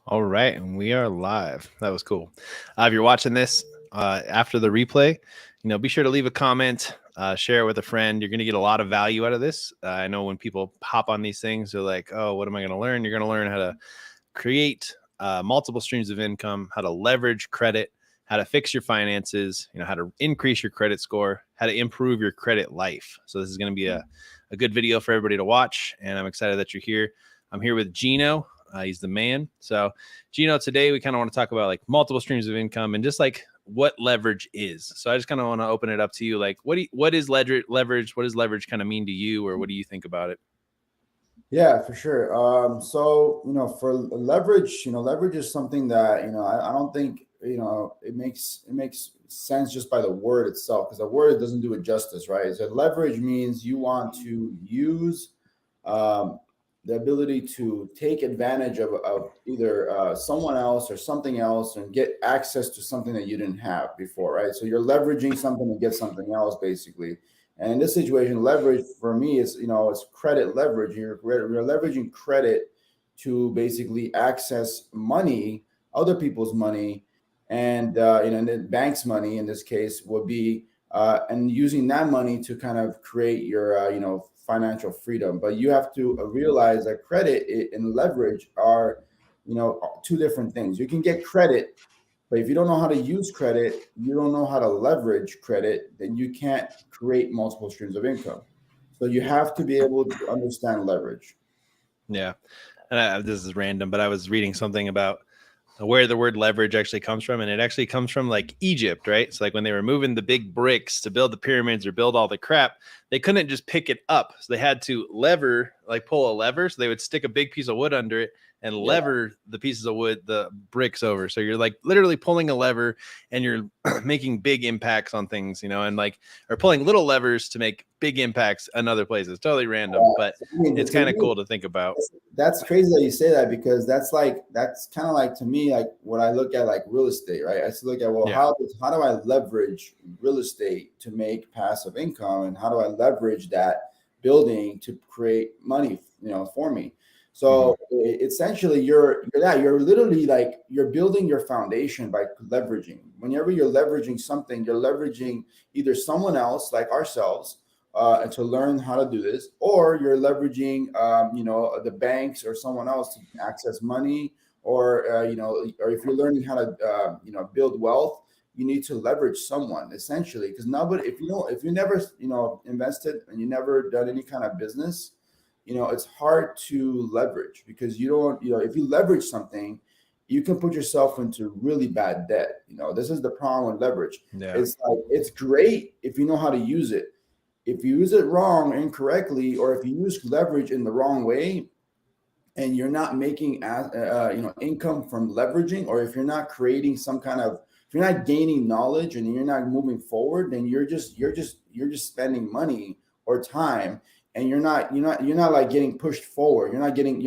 All right, and we are live. That was cool. If you're watching this after the replay, be sure to leave a comment, share it with a friend. You're going to get a lot of value out of this. I know when people hop on these things, they're like, "Oh, what am I going to learn?" You're going to learn how to create multiple streams of income, how to leverage credit, how to fix your finances, how to increase your credit score, how to improve your credit life. So this is going to be a good video for everybody to watch, and I'm excited that you're here. I'm here with Gino. He's the man. So, Gino, today we kind of want to talk about like multiple streams of income and just like what leverage is. So I just kind of want to open it up to you. Like, what is leverage? What does leverage kind of mean to you, or what do you think about it? Yeah, for sure. For leverage, leverage is something that I don't think it makes sense just by the word itself, because the word doesn't do it justice, right? So leverage means you want to use um, the ability to take advantage of either someone else or something else and get access to something that you didn't have before, right? So you're leveraging something to get something else, basically. And in this situation, leverage for me is, it's credit leverage. You're leveraging credit to basically access money, other people's money, and the bank's money in this case would be, and using that money to kind of create your, financial freedom. But you have to realize that and leverage are, two different things. You can get credit, but if you don't know how to use credit, you don't know how to leverage credit, then you can't create multiple streams of income. So you have to be able to understand leverage. Yeah, and this is random, but I was reading something about where the word leverage actually comes from, and it actually comes from like Egypt, right? So like when they were moving the big bricks to build the pyramids or build all the crap, they couldn't just pick it up, so they had to pull a lever. So they would stick a big piece of wood under it and Yeah. lever the pieces of wood, the bricks over. So you're like literally pulling a lever, and you're making big impacts on things, and like, or pulling little levers to make big impacts in other places. Totally random, but I mean, it's for kind of me, cool to think about. that's crazy that you say that, because that's kind of like, to me, like what I look at like real estate, right? I still look at, well, Yeah. how do I leverage real estate to make passive income, and how do I leverage that building to create money, for me? Mm-hmm. So essentially, you're literally like you're building your foundation by leveraging. Whenever you're leveraging something, you're leveraging either someone else like ourselves, and to learn how to do this, or you're leveraging, the banks or someone else to access money, or or if you're learning how to, build wealth, you need to leverage someone essentially, because nobody, if you never, invested and you never done any kind of business, it's hard to leverage, because you don't, if you leverage something, you can put yourself into really bad debt. This is the problem with leverage. Yeah. It's like, it's great if you know how to use it. If you use it wrong, incorrectly, or if you use leverage in the wrong way, and you're not making income from leveraging, or if you're not creating some kind of, if you're not gaining knowledge and you're not moving forward, then you're just spending money or time, and you're not like getting pushed forward. You're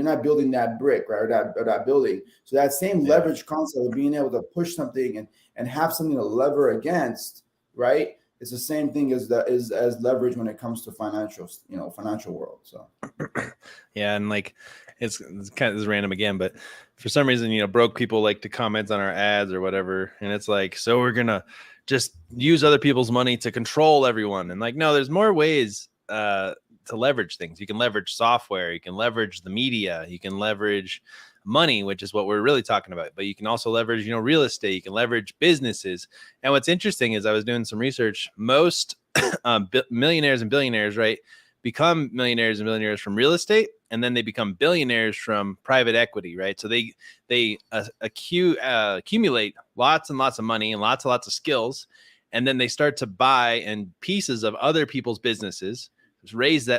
not building that brick, right, or that building. So that same Yeah. leverage concept of being able to push something and have something to lever against, right? It's the same thing as leverage when it comes to financial world. So Yeah, and like it's kind of, this is random again, but for some reason, broke people like to comment on our ads or whatever, and it's like, so we're gonna just use other people's money to control everyone, and like, no, there's more ways to leverage things. You can leverage software, you can leverage the media, you can leverage money, which is what we're really talking about. But you can also leverage, real estate. You can leverage businesses. And what's interesting is I was doing some research. Most millionaires and billionaires, right, become millionaires and billionaires from real estate, and then they become billionaires from private equity, right? So they accumulate lots and lots of money and lots of skills, and then they start to buy and pieces of other people's businesses,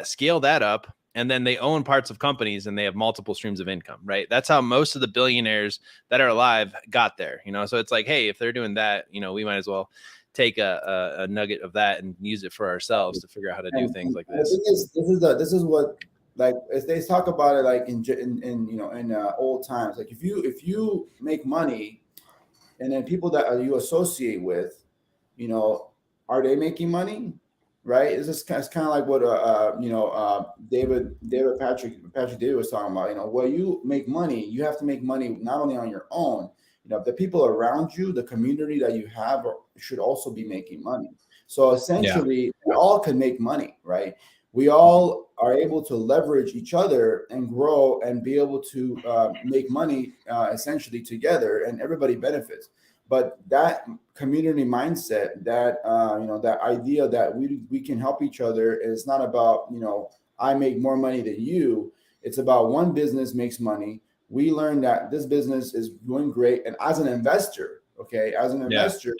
scale that up, and then they own parts of companies, and they have multiple streams of income, right? That's how most of the billionaires that are alive got there, So it's like, hey, if they're doing that, we might as well take a nugget of that and use it for ourselves to figure out how to do things like the this. thing is, this is what, like, if they talk about it, like in old times, like if you make money, and then people that you associate with, you know, are they making money? right? It's kind of like what Patrick David was talking about. Where you make money, you have to make money not only on your own. The people around you, the community that you have, should also be making money. So Yeah. essentially, we all can make money, right? We all are able to leverage each other and grow and be able to make money essentially together, and everybody benefits. But that community mindset, that idea that we can help each other, is not about I make more money than you. It's about one business makes money. We learn that this business is doing great, and as an investor, okay, as an Yeah. investor,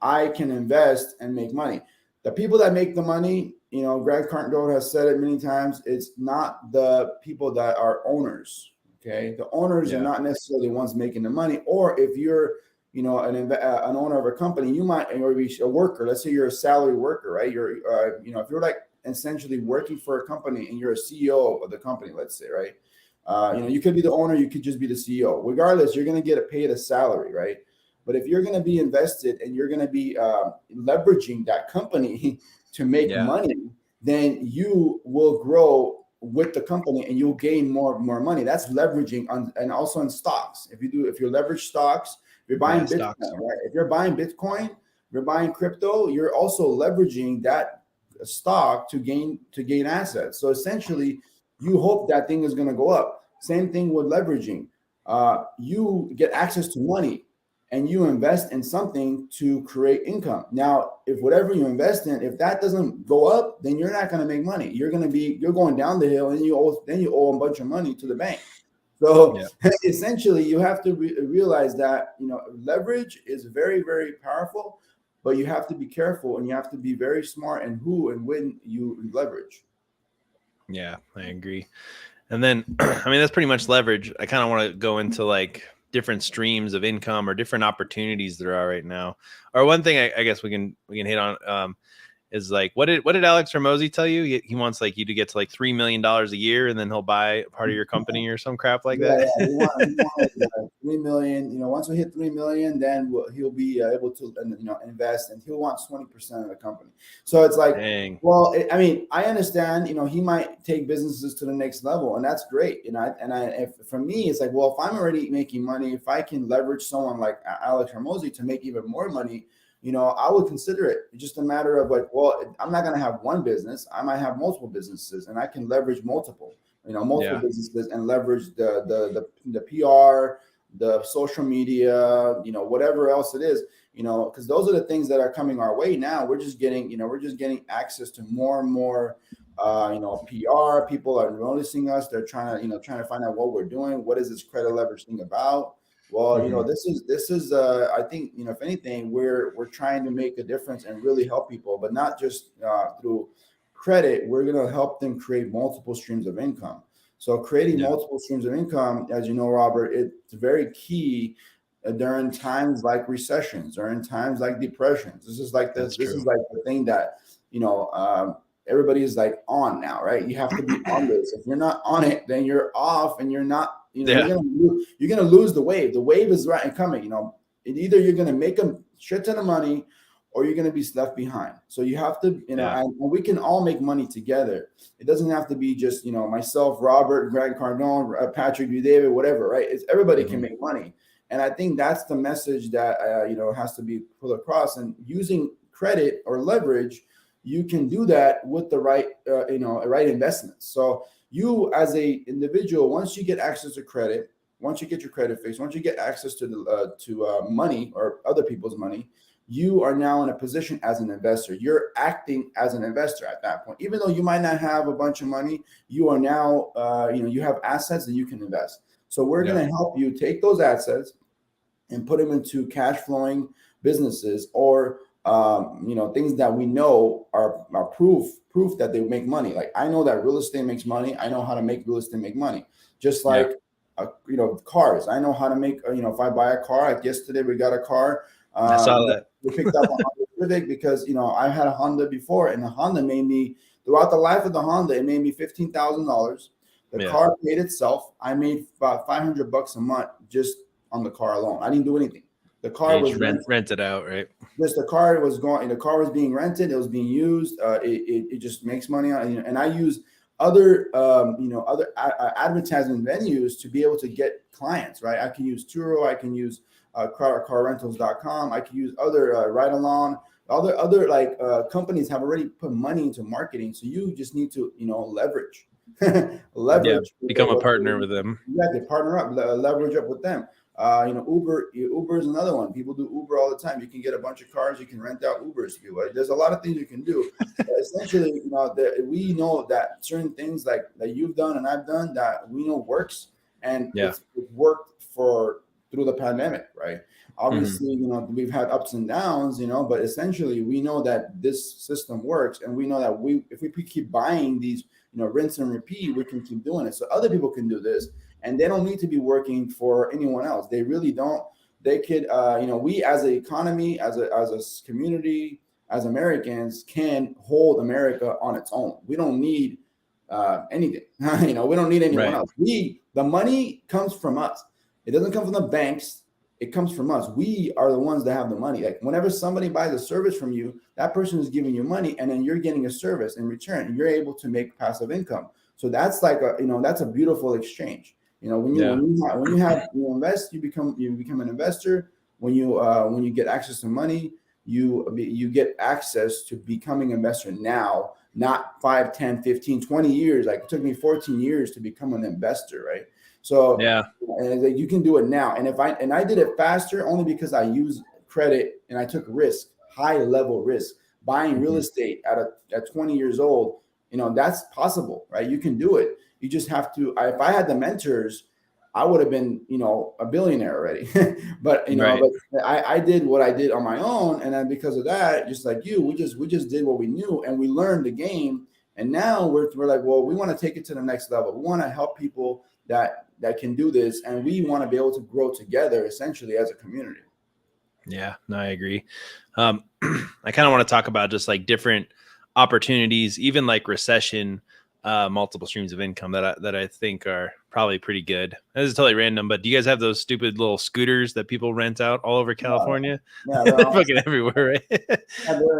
I can invest and make money. The people that make the money, Grant Cardone has said it many times, it's not the people that are owners. Okay. The owners are Yeah. not necessarily the ones making the money. Or if you're, an owner of a company, you might, or be a worker. Let's say you're a salary worker, right? You're, if you're like essentially working for a company and you're a CEO of the company, let's say, right? You could be the owner, you could just be the CEO. Regardless, you're going to get paid a salary, right? But if you're going to be invested and you're going to be leveraging that company to make money, then you will grow with the company and you'll gain more money. That's leveraging and also in stocks. If you leverage stocks, if you're buying Bitcoin, Stocks. right? If you're buying Bitcoin, if you're buying crypto, you're also leveraging that stock to gain assets. So essentially, you hope that thing is going to go up. Same thing with leveraging. You get access to money and you invest in something to create income. Now, if whatever you invest in, if that doesn't go up, then you're not going to make money. You're going down the hill, and you owe a bunch of money to the bank. So essentially, you have to realize that leverage is very, very powerful, but you have to be careful and you have to be very smart in who and when you leverage. Yeah, I agree. And then, I mean, that's pretty much leverage. I kind of want to go into like different streams of income or different opportunities there are right now. Or one thing I guess we can hit on is like, what did Alex Hormozi tell you? He wants like you to get to like $3 million a year, and then he'll buy part of your company or some crap like that. Yeah, we want 3 million. Once we hit 3 million, then he'll be able to invest, and he'll want 20% of the company. So it's like, Dang. well, I mean, I understand. He might take businesses to the next level, and that's great. If for me, it's like, well, if I'm already making money, if I can leverage someone like Alex Hormozi to make even more money, I would consider it. It's just a matter of like, well, I'm not going to have one business. I might have multiple businesses, and I can leverage multiple businesses and leverage the PR, the social media, whatever else it is, because those are the things that are coming our way now. We're just getting access to more and more, PR. People are noticing us. They're trying to find out what we're doing. What is this credit leverage thing about? Well, this is I think, if anything, we're trying to make a difference and really help people, but not just through credit. We're going to help them create multiple streams of income. So creating multiple streams of income, as you know, Robert, it's very key during times like recessions, during times like depressions. This is like this is like the thing that, everybody is like on now, right? You have to be on this. If you're not on it, then you're off, and you're not, you're gonna lose the wave. The wave is right and coming. Either you're gonna make a shit ton of money, or you're gonna be left behind. So you have to, and we can all make money together. It doesn't have to be just myself, Robert, Grant Cardone, Patrick David, whatever, right? It's everybody can make money, and I think that's the message that has to be put across. And using credit or leverage, you can do that with the right right investments. So you as a individual, once you get access to credit, once you get your credit fixed, once you get access to the money or other people's money, you are now in a position as an investor. You're acting as an investor at that point. Even though you might not have a bunch of money, you are now you have assets that you can invest. So we're going to help you take those assets and put them into cash flowing businesses, or things that we know are proof that they make money. Like, I know that real estate makes money. I know how to make real estate make money. Just like cars. I know how to make if I buy a car. Like yesterday we got a car. I saw that. We picked up a Honda Civic because I had a Honda before, and the Honda made me, throughout the life of the Honda, it made me $15,000. The car paid itself. I made about $500 a month just on the car alone. I didn't do anything. The car You was just rented. rent it out, right? Just the car was going. The car was being rented. It was being used. It just makes money on. And I use other other advertising venues to be able to get clients. Right. I can use Turo. I can use carrentals.com. I can use other Ride Along. Other like companies have already put money into marketing. So you just need to leverage. Leverage. Yeah, become a partner with them. You have to partner up, leverage up with them. Uber is another one. People do Uber all the time. You can get a bunch of cars. You can rent out Ubers to people. There's a lot of things you can do. Essentially, we know that certain things like that you've done and I've done that we know works, and it's worked through the pandemic, right? Obviously, we've had ups and downs, but essentially we know that this system works, and we know that if we keep buying these, rinse and repeat, we can keep doing it. So other people can do this. And they don't need to be working for anyone else. They really don't. They could, we as an economy, as a community, as Americans, can hold America on its own. We don't need anything. We don't need anyone else. The money comes from us. It doesn't come from the banks. It comes from us. We are the ones that have the money. Like whenever somebody buys a service from you, that person is giving you money, and then you're getting a service in return. You're able to make passive income. So that's like that's a beautiful exchange. When you invest, you become an investor. When you get access to money, you get access to becoming an investor now, not 5, 10, 15, 20 years. Like it took me 14 years to become an investor, right? So and you can do it now. And I did it faster only because I used credit and I took risk, high level risk, buying real estate at 20 years old. That's possible, right? You can do it. You just have to. If I had the mentors, I would have been, a billionaire already. but but I did what I did on my own, and then because of that, just like you, we just did what we knew, and we learned the game. And now we're like, well, we want to take it to the next level. We want to help people that can do this, and we want to be able to grow together, essentially as a community. Yeah, no, I agree. I kind of want to talk about just like different opportunities, even like recession. Multiple streams of income that I think are probably pretty good. This is totally random, but do you guys have those stupid little scooters that people rent out all over California? Yeah, they're fucking everywhere, right?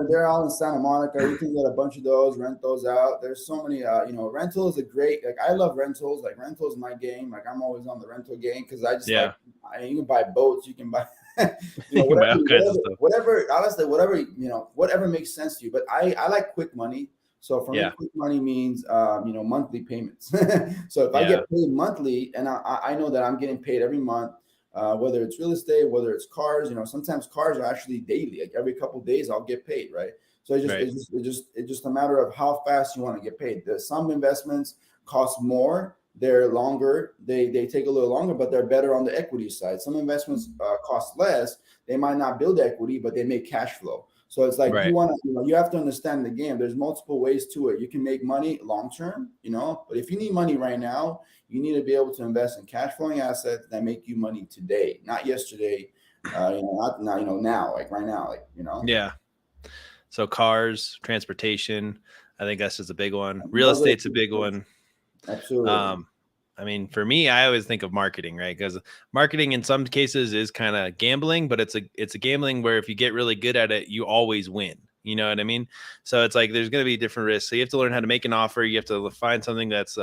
they're all in Santa Monica. You can get a bunch of those, rent those out. There's so many, rental is a great, like I love rentals. Like rental is my game. Like I'm always on the rental game because I just you can buy boats, you can buy whatever, honestly, whatever makes sense to you. But I like quick money. So for me, quick money means, monthly payments. So if I get paid monthly, and I know that I'm getting paid every month, whether it's real estate, whether it's cars, sometimes cars are actually daily. Like every couple of days, I'll get paid, right? So it's just a matter of how fast you want to get paid. There's some investments cost more, they're longer, they take a little longer, but they're better on the equity side. Some investments cost less, they might not build equity, but they make cash flow. So it's like you have to understand the game. There's multiple ways to it. You can make money long term, but if you need money right now, you need to be able to invest in cash flowing assets that make you money today, not yesterday. Not now, like right now, Yeah. So cars, transportation, I think that's just a big one. Real estate's a big one. Absolutely. I mean, for me, I always think of marketing, right? Because marketing in some cases is kind of gambling, but it's a gambling where if you get really good at it, you always win. You know what I mean? So it's like there's going to be different risks. So you have to learn how to make an offer. You have to find something that's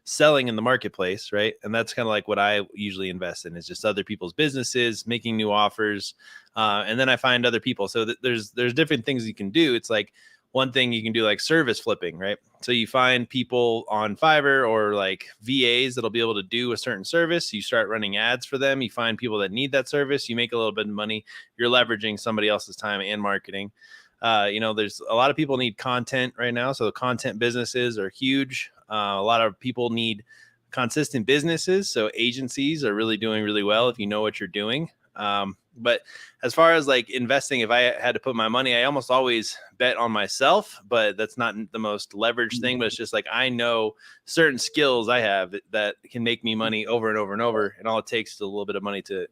selling in the marketplace, right? And that's kind of like what I usually invest in is just other people's businesses, making new offers, and then I find other people. So there's different things you can do. It's like one thing you can do like service flipping, right? So you find people on Fiverr or like VAs that'll be able to do a certain service. You start running ads for them. You find people that need that service. You make a little bit of money. You're leveraging somebody else's time and marketing. There's a lot of people need content right now. So the content businesses are huge. A lot of people need consistent businesses. So agencies are really doing really well if you know what you're doing. But as far as like investing, if I had to put my money, I almost always bet on myself, but that's not the most leveraged thing. But it's just like I know certain skills I have that can make me money over and over and over, and all it takes is a little bit of money to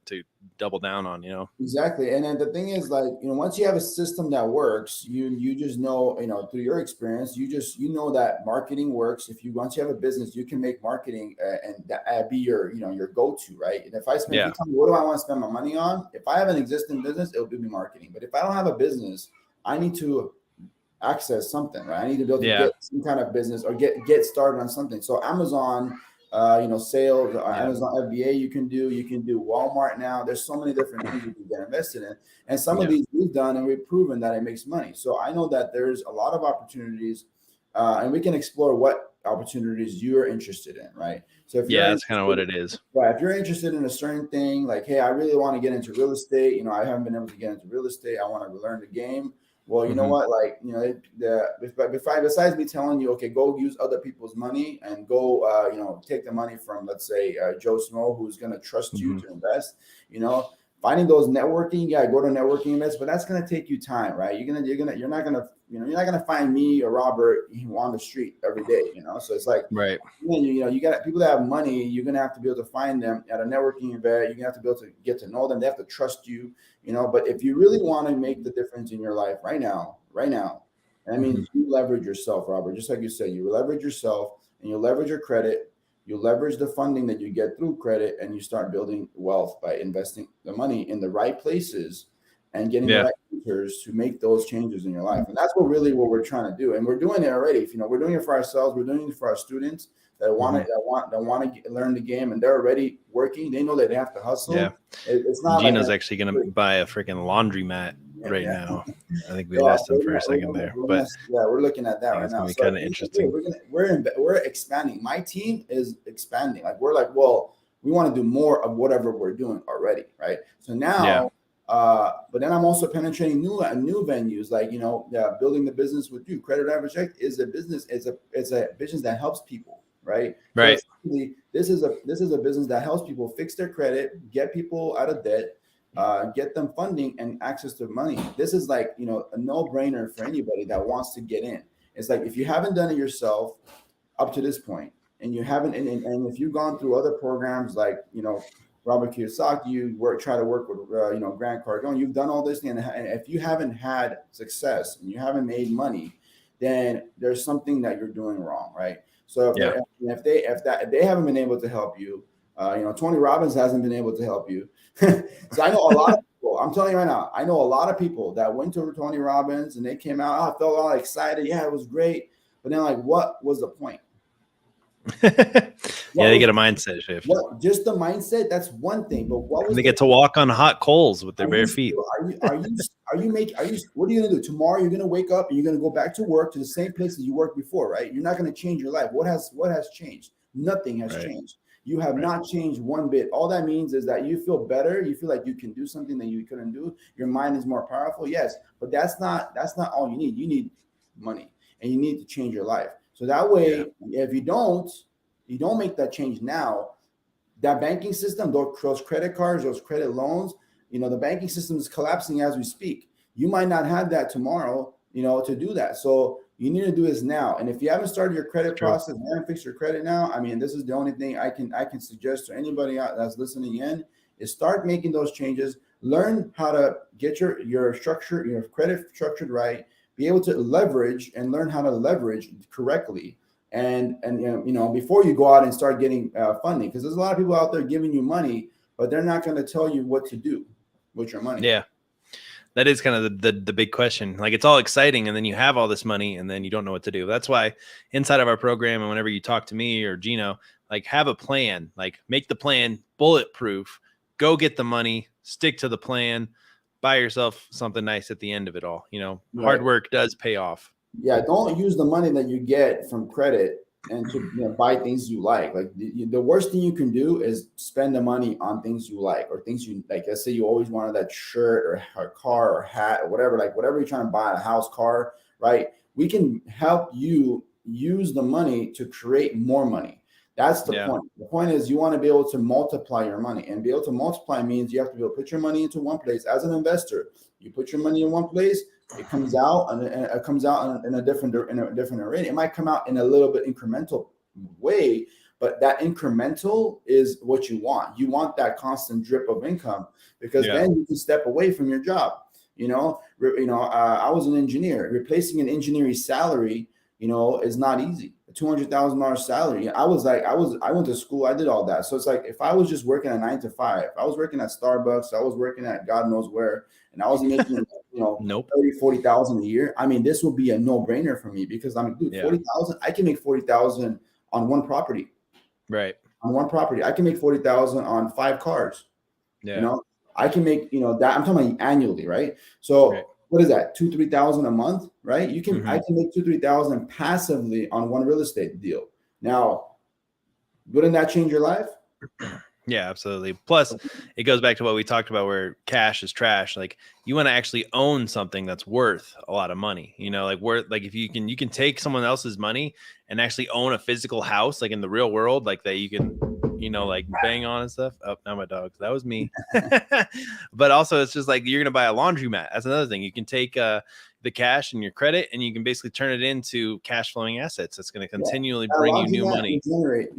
double down on, Exactly. And then the thing is, like, once you have a system that works, you just know, through your experience, you know that marketing works. Once you have a business, you can make marketing and that be your, your go-to, right? And if I spend, if you tell me, what do I want to spend my money on? If I have an existing business, it'll be marketing. But if I don't have a business, I need to access something, right? I need to be able to get some kind of business or get started on something. So Amazon, sales, Amazon FBA, you can do Walmart now. There's so many different things you can get invested in. And some of these we've done and we've proven that it makes money. So I know that there's a lot of opportunities and we can explore what opportunities you're interested in, right? So if that's kind of what it is. Right. If you're interested in a certain thing, like, hey, I really want to get into real estate, I haven't been able to get into real estate. I want to learn the game. Well, you know what? Like, besides me telling you, okay, go use other people's money and go, take the money from, let's say, Joe Snow, who's going to trust you to invest, finding those networking, go to networking events, but that's going to take you time, right? You're not going to find me or Robert on the street every day, So it's like, right. You got people that have money. You're going to have to be able to find them at a networking event. You're going to have to be able to get to know them. They have to trust you, but if you really want to make the difference in your life right now, that means you leverage yourself, Robert, just like you said, you leverage yourself and you leverage your credit. You leverage the funding that you get through credit and you start building wealth by investing the money in the right places and getting the right mentors to make those changes in your life. And that's what we're trying to do. And we're doing it already. We're doing it for ourselves. We're doing it for our students that want to learn the game and they're already working. They know that they have to hustle. Yeah. It's not Gino's actually going to buy a freaking laundromat now. I think we lost him for a second there, but we're looking at that right now. It's going to be kind of interesting. We're expanding. My team is expanding. Like we're like, well, we want to do more of whatever we're doing already, right? So now, but then I'm also penetrating new venues, like building the business with you. Credit Average Check is a business. It's a business that helps people, right? Right. So this is a business that helps people fix their credit, get people out of debt. Get them funding and access to money. This is like, a no-brainer for anybody that wants to get in. It's like, if you haven't done it yourself up to this point, and you haven't, and if you've gone through other programs like, Robert Kiyosaki, you try to work with, Grant Cardone, you've done all this, and if you haven't had success and you haven't made money, then there's something that you're doing wrong, right? So if they haven't been able to help you, Tony Robbins hasn't been able to help you. So I know a lot of people, I'm telling you right now, I know a lot of people that went to Tony Robbins and they came out, I felt all excited. Yeah, it was great. But then like, what was the point? They get a mindset shift. Just the mindset, that's one thing. But what was they get to walk on hot coals with their bare feet. What are you gonna do? Tomorrow you're gonna wake up and you're gonna go back to work to the same place as you worked before, right? You're not gonna change your life. What has changed? Nothing has changed. You have not changed one bit. All that means is that you feel better. You feel like you can do something that you couldn't do. Your mind is more powerful. Yes, but that's not all you need. You need money and you need to change your life. So that way, if you don't make that change now, that banking system, those credit cards, those credit loans, the banking system is collapsing as we speak. You might not have that tomorrow, to do that. So you need to do this now. And if you haven't started your credit process, you haven't fixed your credit now, I mean, this is the only thing I can suggest to anybody out that's listening in is start making those changes. Learn how to get your structure, your credit structured right, be able to leverage and learn how to leverage correctly. And before you go out and start getting funding, because there's a lot of people out there giving you money, but they're not going to tell you what to do with your money. Yeah. That is kind of the big question. Like, it's all exciting, and then you have all this money, and then you don't know what to do. That's why inside of our program, and whenever you talk to me or Gino, like, have a plan. Like, make the plan bulletproof. Go get the money. Stick to the plan. Buy yourself something nice at the end of it all. Hard work does pay off. Yeah, don't use the money that you get from credit and to buy things you like. Like the worst thing you can do is spend the money on things you like or things you like. Let's say you always wanted that shirt or a car or hat or whatever, like whatever you're trying to buy, a house, car, right? We can help you use the money to create more money. That's the Yeah. point. The point is you want to be able to multiply your money, and be able to multiply means you have to be able to put your money into one place. As an investor, you put your money in one place, it comes out and it comes out in a different array. It might come out in a little bit incremental way, but that incremental is what you want. You want that constant drip of income, because then you can step away from your job. I was an engineer. Replacing an engineering salary, is not easy. A $200,000 salary. I went to school. I did all that. So it's like, if I was just working a 9 to 5, I was working at Starbucks, I was working at God knows where, and I was making, Nope. 30,000-40,000 a year. I mean, this would be a no brainer for me, because dude, 40,000, I can make 40,000 on one property. Right. On one property. I can make 40,000 on 5 cars. Yeah. I can make, that I'm talking about annually, right? So what is that? 2,000-3,000 a month, right? I can make 2,000-3,000 passively on one real estate deal. Now, wouldn't that change your life? Yeah, absolutely. Plus, it goes back to what we talked about, where cash is trash. Like, you want to actually own something that's worth a lot of money. If you can take someone else's money and actually own a physical house, like in the real world, like that you can, like bang on and stuff. Oh, now my dog. That was me. But also, it's just like, you're gonna buy a laundromat. That's another thing. You can take the cash and your credit, and you can basically turn it into cash flowing assets. That's going to continually bring you new money. Generate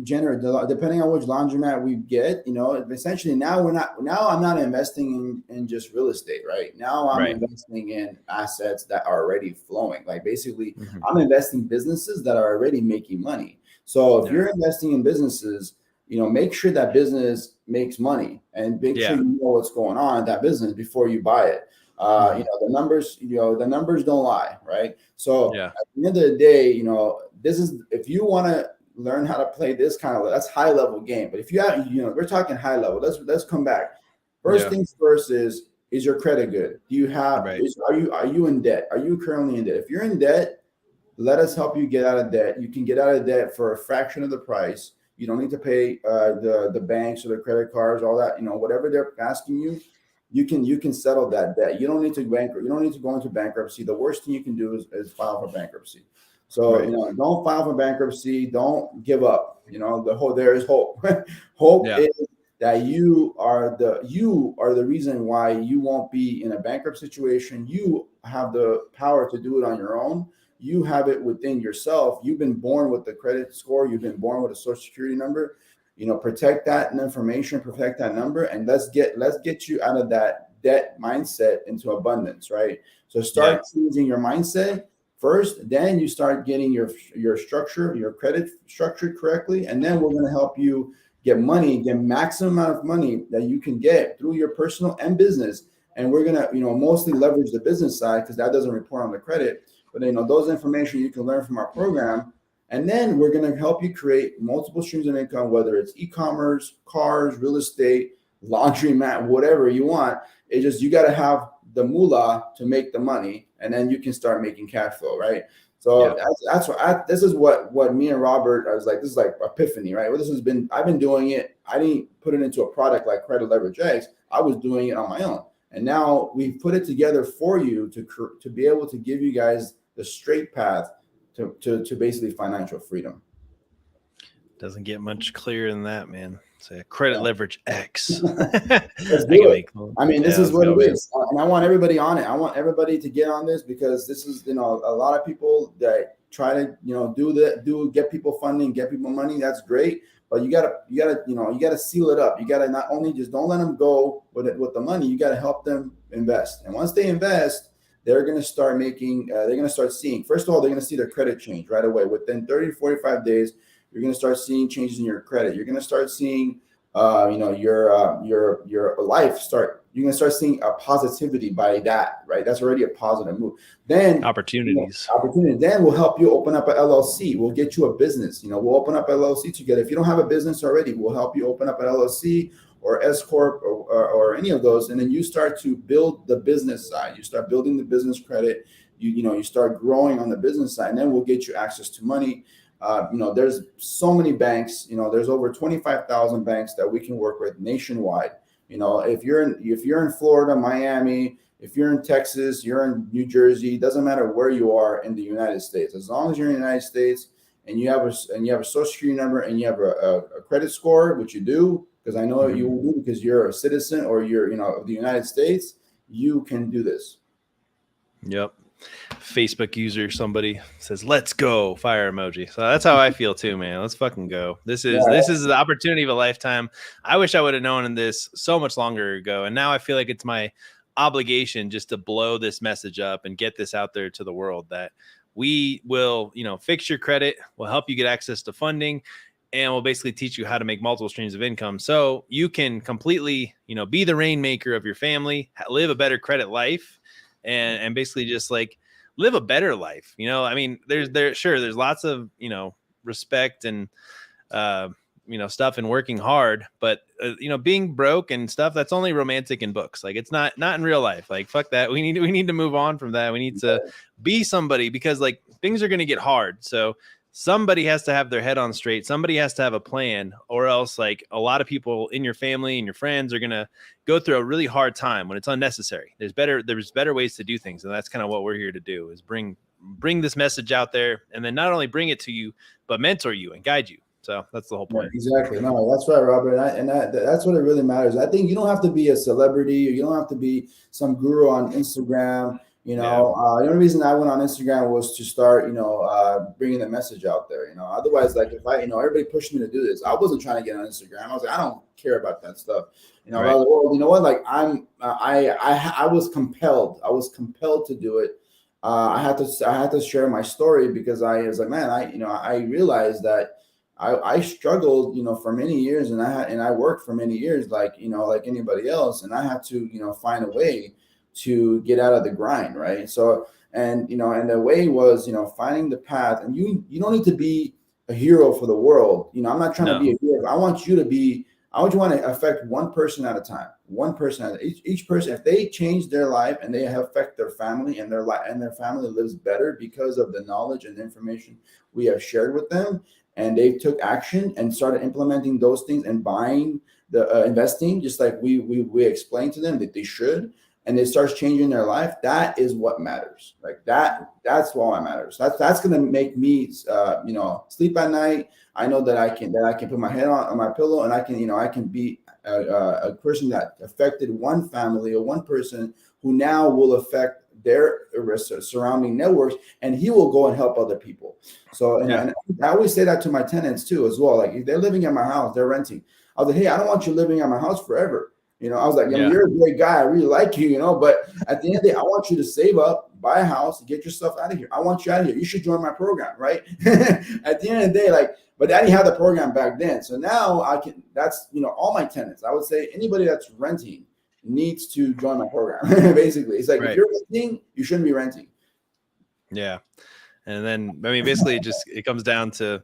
depending on which laundromat we get, essentially now I'm not investing in just real estate, right? Now I'm investing in assets that are already flowing. Like, basically I'm investing in businesses that are already making money. So if you're investing in businesses, make sure that business makes money, and make sure you know what's going on in that business before you buy it. The numbers don't lie, right? So at the end of the day, this is, if you want to learn how to play this kind of, that's high level game. But if you have, we're talking high level. Let's come back. First things first is your credit good? Do you have? Are you in debt? Are you currently in debt? If you're in debt, let us help you get out of debt. You can get out of debt for a fraction of the price. You don't need to pay the banks or the credit cards, all that. Whatever they're asking you. You can settle that debt. You don't need to You don't need to go into bankruptcy. The worst thing you can do is file for bankruptcy. So don't file for bankruptcy. Don't give up. There is hope. Hope is that you are the reason why you won't be in a bankrupt situation. You have the power to do it on your own. You have it within yourself. You've been born with the credit score. You've been born with a social security number. Protect that information, protect that number, and let's get you out of that debt mindset into abundance, right? So start changing your mindset first, then you start getting your credit structured correctly, and then we're going to help you get maximum amount of money that you can get through your personal and business. And we're going to, mostly leverage the business side, because that doesn't report on the credit, but those information you can learn from our program. And then we're going to help you create multiple streams of income, whether it's e-commerce, cars, real estate, laundromat, whatever you want. It's just, you got to have the moolah to make the money, and then you can start making cash flow, right? So that's what this is what me and Robert, I was like, this is like epiphany, right? Well, I've been doing it. I didn't put it into a product like Credit Leverage X. I was doing it on my own. And now we've put it together for you to be able to give you guys the straight path to basically financial freedom. Doesn't get much clearer than that, man. Say Credit Leverage X. Let's do it. This is what it is. And I want everybody on it. I want everybody to get on this, because this is, a lot of people that try to get people funding, get people money. That's great. But you gotta seal it up. You gotta not only just don't let them go with the money. You gotta help them invest. And once they invest, they're going to start seeing, first of all, they're going to see their credit change right away. Within 30 to 45 days, you're going to start seeing changes in your credit. You're going to start seeing, your life you're going to start seeing a positivity by that, right? That's already a positive move. Then opportunities. Then we'll help you open up an LLC. We'll get you a business. We'll open up an LLC together. If you don't have a business already, we'll help you open up an LLC or S Corp or any of those, and then you start to build the business side. You start building the business credit. You start growing on the business side, and then we'll get you access to money. There's so many banks. There's over 25,000 banks that we can work with nationwide. If you're in Florida, Miami, if you're in Texas, you're in New Jersey, doesn't matter where you are in the United States. As long as you're in the United States and you have a social security number, and you have a credit score, which you do, because I know you will do, because you're a citizen, or you're, of the United States, you can do this. Yep. Facebook user, somebody says, "Let's go," fire emoji. So that's how I feel too, man. Let's fucking go. This is the opportunity of a lifetime. I wish I would have known this so much longer ago, and now I feel like it's my obligation just to blow this message up and get this out there to the world, that we will, fix your credit, we'll help you get access to funding, and we'll basically teach you how to make multiple streams of income so you can completely, be the rainmaker of your family, live a better credit life, and basically just like live a better life. I mean, there's lots of, respect and, stuff and working hard, but being broke and stuff, that's only romantic in books. Like, it's not in real life. Like, fuck that. We need to move on from that. We need to be somebody, because like things are going to get hard. So somebody has to have their head on straight. Somebody has to have a plan, or else like a lot of people in your family and your friends are going to go through a really hard time when it's unnecessary. There's better ways to do things. And that's kind of what we're here to do, is bring this message out there, and then not only bring it to you, but mentor you and guide you. So that's the whole point. Yeah, exactly. No, that's right, Robert. And that's what it really matters. I think you don't have to be a celebrity, or you don't have to be some guru on Instagram. The only reason I went on Instagram was to start, bringing the message out there. Otherwise, like, if everybody pushed me to do this, I wasn't trying to get on Instagram. I was like, I don't care about that stuff. Right. I was like, well, you know what? Like, I was compelled. I was compelled to do it. I had to share my story, because I was like, man, I realized that I struggled, for many years, and I worked for many years, like anybody else, and I had to, find a way to get out of the grind, right? So, and the way was, finding the path. And you don't need to be a hero for the world. I'm not trying to be a hero. I want you to affect one person at a time. One person at each person. If they change their life and they affect their family, and their family lives better because of the knowledge and the information we have shared with them, and they took action and started implementing those things and buying investing, just like we explained to them that they should, and it starts changing their life, that is what matters. Like that's what matters. That's going to make me, sleep at night. I know that I can put my head on my pillow, and I can be a person that affected one family, or one person who now will affect their surrounding networks, and he will go and help other people. So, and I always say that to my tenants too, as well. Like, if they're living at my house, they're renting, I was like, hey, I don't want you living at my house forever. I was like, you're a great guy, I really like you, but at the end of the day, I want you to save up, buy a house, get yourself out of here. I want you out of here. You should join my program, right? At the end of the day, like, but I didn't have the program back then. So now that's, all my tenants, I would say anybody that's renting needs to join my program. Basically, it's like, if you're renting, you shouldn't be renting. Yeah. And then, I mean, basically it comes down to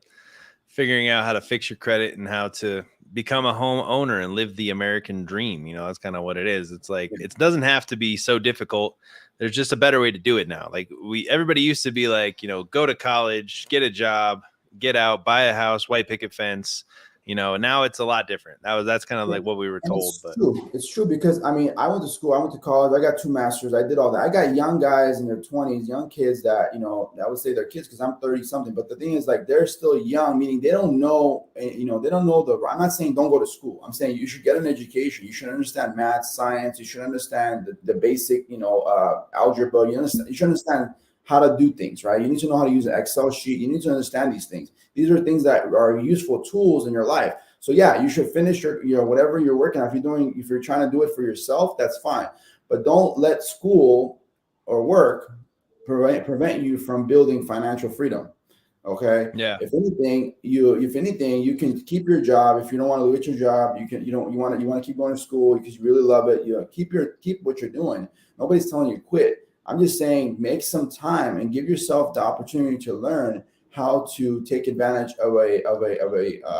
figuring out how to fix your credit and how to become a home owner and live the American dream. That's kind of what it is. It's like, it doesn't have to be so difficult. There's just a better way to do it now. Like, everybody used to be like, go to college, get a job, get out, buy a house, white picket fence. Now it's a lot different. That's kind of like what we were told. It's true, because I went to school, I went to college, I got 2 masters, I did all that. I got young guys in their 20s, young kids that, I would say they're kids, because I'm 30 something. But the thing is, like, they're still young, meaning they don't know, they don't know I'm not saying don't go to school. I'm saying you should get an education. You should understand math, science. You should understand the basic, algebra. You should understand how to do things, right? You need to know how to use an Excel sheet. You need to understand these things. These are things that are useful tools in your life. So yeah, you should finish your whatever you're working on. If you're trying to do it for yourself, that's fine. But don't let school or work prevent you from building financial freedom. Okay. Yeah. If anything, you can keep your job. If you don't want to quit your job, you want to keep going to school because you really love it. Keep what you're doing. Nobody's telling you quit. I'm just saying, make some time and give yourself the opportunity to learn how to take advantage of a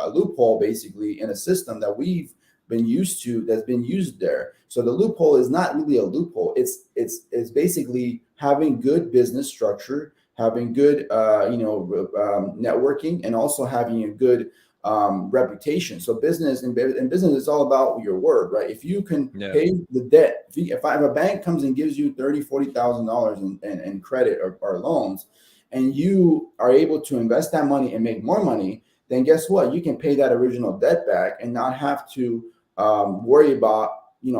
loophole, basically, in a system that we've been used to, that's been used there. So the loophole is not really a loophole. It's basically having good business structure, having good networking, and also having a good reputation. So business, it's all about your word, right? If you can pay the debt, if a bank comes and gives you $30,000, $40,000 in credit or loans, and you are able to invest that money and make more money, then guess what? You can pay that original debt back and not have to worry about,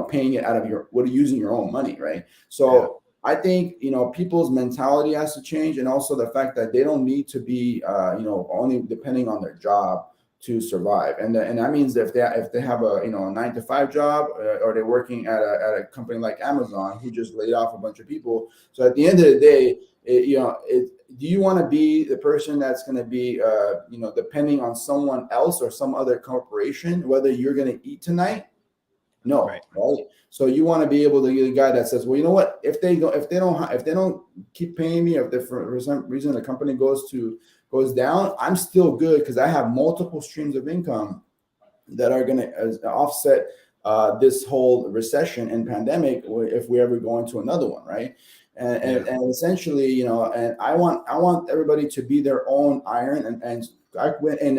paying it out of using your own money, right? So I think, people's mentality has to change, and also the fact that they don't need to be, only depending on their job to survive. And that means if they have a, a 9 to 5 job, or they're working at a company like Amazon, who just laid off a bunch of people. So at the end of the day, do you want to be the person that's going to be, depending on someone else or some other corporation, whether you're going to eat tonight? No, right? So you want to be able to be the guy that says, well, you know what? If they don't keep paying me, if for some reason the company goes down, I'm still good because I have multiple streams of income that are going to offset this whole recession and pandemic if we ever go into another one, right? And essentially, and I want everybody to be their own iron. And I went in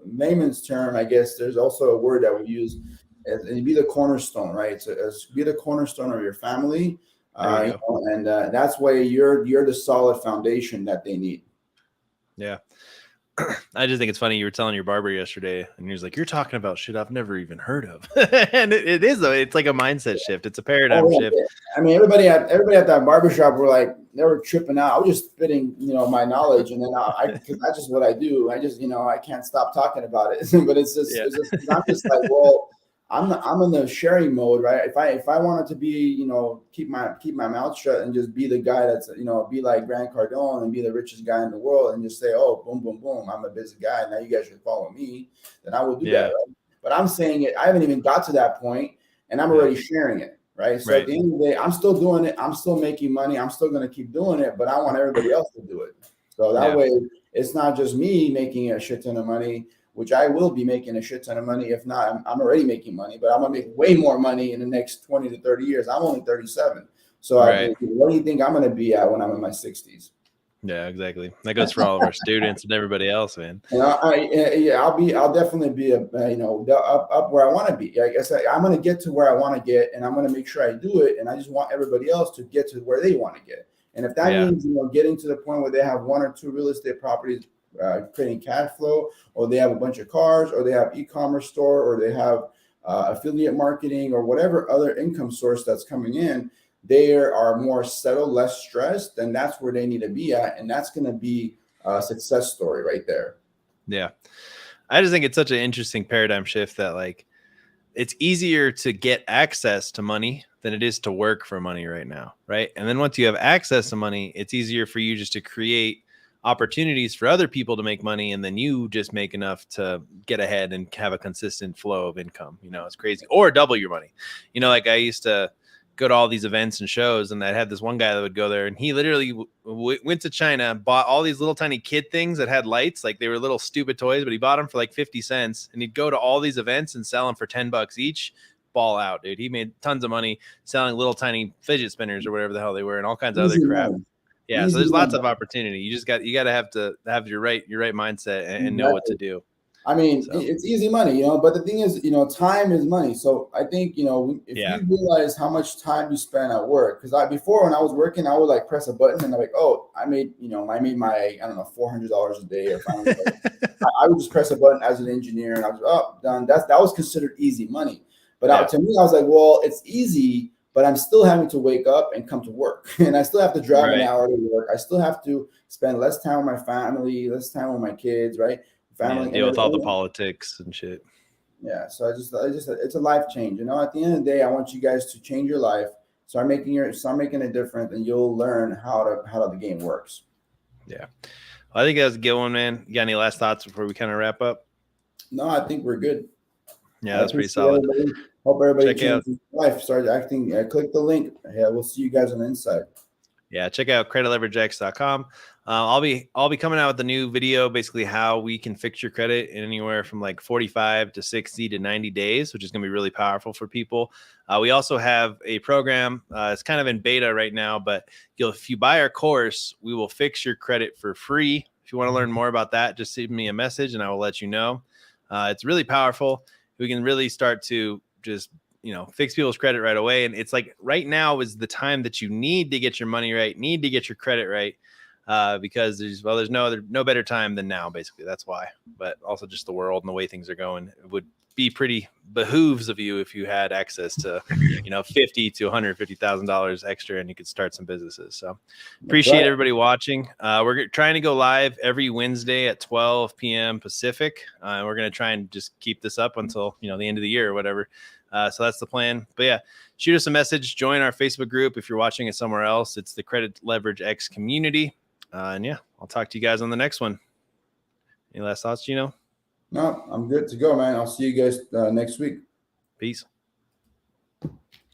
layman's term, I guess there's also a word that we use, and be the cornerstone, right? So be the cornerstone of your family, and that's why you're the solid foundation that they need. Yeah. I just think it's funny. You were telling your barber yesterday, and he was like, "You're talking about shit I've never even heard of." And it is, though. It's like a mindset shift. It's a paradigm shift. I mean, everybody at that barbershop were like, they were tripping out. I was just spitting, my knowledge, and then because that's just what I do. I just, I can't stop talking about it. But it's just I'm just like, well, I'm in the sharing mode, right? If I wanted to be, keep my mouth shut and just be the guy that's, be like Grant Cardone and be the richest guy in the world and just say, oh, boom, boom, boom, I'm a busy guy, now you guys should follow me, then I will do that, right? But I'm saying it, I haven't even got to that point, and I'm already sharing it, right? So at the end of the day, I'm still doing it, I'm still making money, I'm still going to keep doing it, but I want everybody else to do it. So that way, it's not just me making a shit ton of money, which I will be making a shit ton of money. If not, I'm already making money, but I'm going to make way more money in the next 20 to 30 years. I'm only 37. So what do you think I'm going to be at when I'm in my 60s? Yeah, exactly. That goes for all of our students and everybody else, man. And I'll definitely be up where I want to be. Like I said, I'm going to get to where I want to get, and I'm going to make sure I do it. And I just want everybody else to get to where they want to get. And if that means, getting to the point where they have 1 or 2 real estate properties, creating cash flow, or they have a bunch of cars, or they have e-commerce store, or they have affiliate marketing, or whatever other income source that's coming in, they are more settled, less stressed, then that's where they need to be at. And that's going to be a success story right there. Yeah. I just think it's such an interesting paradigm shift that, like, it's easier to get access to money than it is to work for money right now. Right. And then once you have access to money, it's easier for you just to create opportunities for other people to make money, and then you just make enough to get ahead and have a consistent flow of income. It's crazy. Or double your money. Like I used to go to all these events and shows, and I had this one guy that would go there, and he literally went to China, bought all these little tiny kid things that had lights, like they were little stupid toys, but he bought them for like 50 cents, and he'd go to all these events and sell them for $10 each. Ball out, dude. He made tons of money selling little tiny fidget spinners or whatever the hell they were, and all kinds of other crap. Yeah, so there's lots of opportunity. You got to have your right mindset and know what to do. I mean, it's easy money, but the thing is, time is money. So I think, if you realize how much time you spend at work, because before, when I was working, I would like press a button and I'm like, oh, I made my, I don't know, $400 a day or $500. I would just press a button as an engineer and I was done. That was considered easy money. But to me, I was like, well, it's easy, but I'm still having to wake up and come to work, and I still have to drive an hour to work. I still have to spend less time with my family, less time with my kids, right? Family, deal with all the politics and shit. Yeah, so I just it's a life change. At the end of the day, I want you guys to change your life, start making it different, and you'll learn how the game works. Yeah, well, I think that's a good one, man. You got any last thoughts before we kind of wrap up? No, I think we're good. Yeah, that's pretty solid. Hope everybody changes life. Start acting. Click the link. Yeah, we'll see you guys on the inside. Yeah, check out creditLeverageX.com. I'll be coming out with a new video, basically how we can fix your credit in anywhere from like 45 to 60 to 90 days, which is going to be really powerful for people. We also have a program. It's kind of in beta right now, but if you buy our course, we will fix your credit for free. If you want to learn more about that, just send me a message and I will let you know. It's really powerful. We can really start to just fix people's credit right away. And it's like right now is the time that you need to get your money right, need to get your credit right. because there's no better time than now, basically. That's why. But also just the world and the way things are going, it would be pretty behooves of you if you had access to, $50,000 to $150,000 extra, and you could start some businesses. So appreciate everybody watching. We're trying to go live every Wednesday at 12 p.m. Pacific. We're going to try and just keep this up until, the end of the year or whatever. So that's the plan. But yeah, shoot us a message, join our Facebook group. If you're watching it somewhere else, it's the Credit Leverage X community. And yeah, I'll talk to you guys on the next one. Any last thoughts, Gino? No, I'm good to go, man. I'll see you guys next week. Peace.